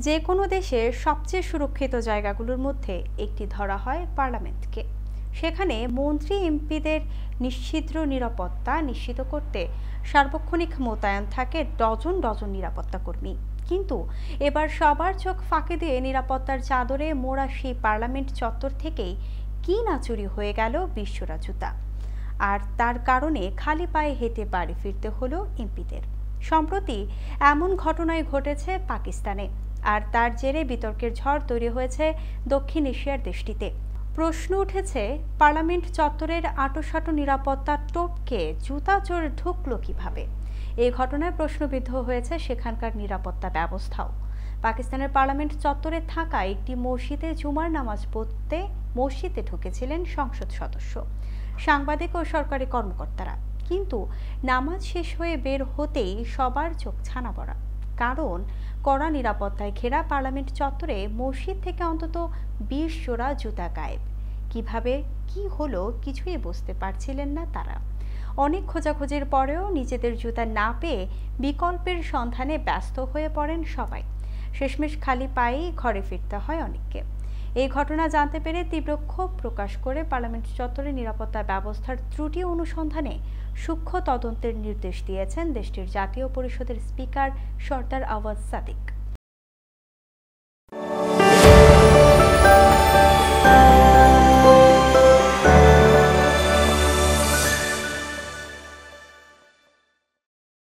যে কোনো দেশের সবচেয়ে সুরক্ষিত জায়গাগুলোর মধ্যে একটি ধরা হয় পার্লামেন্টকে। সেখানে মন্ত্রী এমপিদের নিশ্ছিদ্র নিরাপত্তা নিশ্চিত করতে সার্বক্ষণিক মোতায়েন থাকে ডজন ডজন নিরাপত্তা কর্মী। কিন্তু এবার সবার চোখ ফাঁকি দিয়ে নিরাপত্তার চাদরে মোড়া সেই পার্লামেন্ট চত্বর থেকেই কি না চুরি হয়ে গেল বিশ্বরা জুতা। আর তার কারণে খালি পায়ে হেঁটে বাড়ি ফিরতে হলো এমপিদের। সম্প্রতি এমন ঘটনাই ঘটেছে পাকিস্তানে, আর তার জেরে বিতর্কের ঝড় তৈরি হয়েছে দক্ষিণ এশিয়ার দেশটিতে। প্রশ্ন উঠেছে, পার্লামেন্ট চত্বরের আঁটোসাঁটো নিরাপত্তা টপকে জুতা চোর ঢুকলো কিভাবে? এই ঘটনায় প্রশ্নবিদ্ধ হয়েছে সেখানকার নিরাপত্তা ব্যবস্থাও। পাকিস্তানের পার্লামেন্ট চত্বরে থাকা একটি মসজিদে জুমার নামাজ পড়তে মসজিদে ঢুকেছিলেন সংসদ সদস্য, সাংবাদিক ও সরকারি কর্মকর্তারা। কিন্তু নামাজ শেষ হয়ে বের হতেই সবার চোখ ছানা পড়া। কারণ কড়া নিরাপত্তায় ঘেরা পার্লামেন্ট চত্বরে মসজিদ থেকে অন্তত 20 জোড়া জুতা গায়েব। কিভাবে কি হলো কিছুই বুঝতে পারছিলেন না তারা। অনেক খোঁজাখুঁজির পরেও নিজেদের জুতা না পেয়ে বিকল্পের সন্ধানে ব্যস্ত হয়ে পড়েন সবাই। শেষমেশ খালি পায়েই ঘরে ফিরতে হয় অনেককে। এই ঘটনা জানতে পেরে তীব্র ক্ষোভ প্রকাশ করে পার্লামেন্ট চত্বরে নিরাপত্তা ব্যবস্থার ত্রুটি অনুসন্ধানে সূক্ষ্ম তদন্তের নির্দেশ দিয়েছেন দেশটির জাতীয় পরিষদের স্পিকার সরদার আওয়াজ সাদিক।